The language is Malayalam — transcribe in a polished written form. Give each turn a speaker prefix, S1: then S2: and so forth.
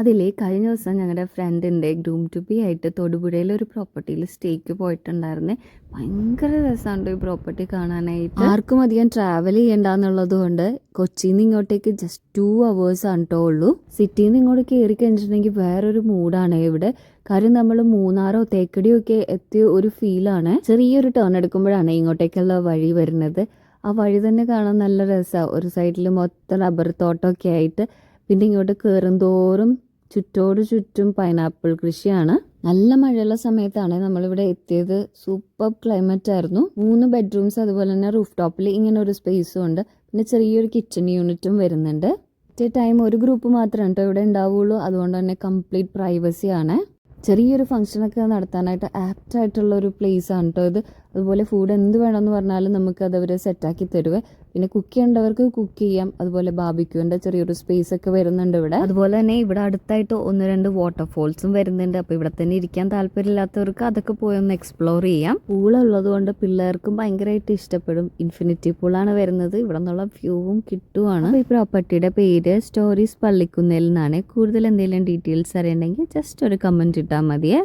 S1: അതിലെ കഴിഞ്ഞ ദിവസം ഞങ്ങളുടെ ഫ്രണ്ടിൻ്റെ ഗ്രൂം ടു ബി ആയിട്ട് തൊടുപുഴയിലെ ഒരു പ്രോപ്പർട്ടിയിൽ സ്റ്റേക്ക് പോയിട്ടുണ്ടായിരുന്നേ. ഭയങ്കര രസമുണ്ട് ഈ പ്രോപ്പർട്ടി കാണാനായിട്ട്. ആർക്കും അധികം ട്രാവൽ ചെയ്യണ്ടെന്നുള്ളത് കൊണ്ട് കൊച്ചിയിൽ നിന്ന് ഇങ്ങോട്ടേക്ക് ജസ്റ്റ് 2 hours ആണ് കേട്ടോ ഉള്ളൂ. സിറ്റിയിൽ നിന്ന് ഇങ്ങോട്ട് കയറി കഴിഞ്ഞിട്ടുണ്ടെങ്കിൽ വേറൊരു മൂഡാണ് ഇവിടെ. കാര്യം നമ്മൾ മൂന്നാറോ തേക്കടിയോ ഒക്കെ എത്തിയ ഒരു ഫീലാണ്. ചെറിയൊരു ടേൺ എടുക്കുമ്പോഴാണ് ഇങ്ങോട്ടേക്കുള്ള വഴി വരുന്നത്. ആ വഴി തന്നെ കാണാൻ നല്ല രസമാണ്. ഒരു സൈഡിൽ മൊത്തം റബ്ബർ തോട്ടമൊക്കെ ആയിട്ട്, പിന്നെ ഇങ്ങോട്ട് കയറും തോറും ചുറ്റോട് ചുറ്റും പൈനാപ്പിൾ കൃഷിയാണ്. നല്ല മഴയുള്ള സമയത്താണ് നമ്മളിവിടെ എത്തിയത്. സൂപ്പർ ക്ലൈമറ്റ് ആയിരുന്നു. 3 ബെഡ്റൂംസ്, അതുപോലെ തന്നെ റൂഫ് ടോപ്പിൽ ഇങ്ങനെ ഒരു സ്പേസും ഉണ്ട്. പിന്നെ ചെറിയൊരു കിച്ചൺ യൂണിറ്റും വരുന്നുണ്ട്. ടൈം ഒരു ഗ്രൂപ്പ് മാത്രമേ കേട്ടോ ഇവിടെ ഉണ്ടാവുള്ളൂ. അതുകൊണ്ട് തന്നെ കംപ്ലീറ്റ് പ്രൈവസി ആണ്. ചെറിയൊരു ഫംഗ്ഷനൊക്കെ നടത്താനായിട്ട് ആപ്റ്റ് ആയിട്ടുള്ള ഒരു പ്ലേസ് ആണ് കേട്ടോ ഇത്. അതുപോലെ ഫുഡ് എന്ത് വേണമെന്ന് പറഞ്ഞാലും നമുക്ക് അതവർ സെറ്റാക്കി തരുവേ. പിന്നെ കുക്ക് ചെയ്യേണ്ടവർക്ക് കുക്ക് ചെയ്യാം. അതുപോലെ ബാർബിക്യൂവിൻ്റെ ചെറിയൊരു സ്പേസ് ഒക്കെ വരുന്നുണ്ട് ഇവിടെ. അതുപോലെ തന്നെ ഇവിടെ അടുത്തായിട്ട് 1-2 വാട്ടർഫോൾസും വരുന്നുണ്ട്. അപ്പോൾ ഇവിടെ തന്നെ ഇരിക്കാൻ താല്പര്യമില്ലാത്തവർക്ക് അതൊക്കെ പോയി ഒന്ന് എക്സ്പ്ലോർ ചെയ്യാം. പൂളുള്ളത് കൊണ്ട് പിള്ളേർക്കും ഭയങ്കരമായിട്ട് ഇഷ്ടപ്പെടും. ഇൻഫിനിറ്റി പൂളാണ് വരുന്നത്. ഇവിടെ നിന്നുള്ള വ്യൂവും കിട്ടുവാണ്. ഈ പ്രോപ്പർട്ടിയുടെ പേര് സ്റ്റോറീസ് പള്ളിക്കുന്നേൽ എന്നാണ്. കൂടുതൽ എന്തെങ്കിലും ഡീറ്റെയിൽസ് അറിയണമെങ്കിൽ ജസ്റ്റ് ഒരു കമൻറ്റ് ഇട്ടാൽ മതിയേ.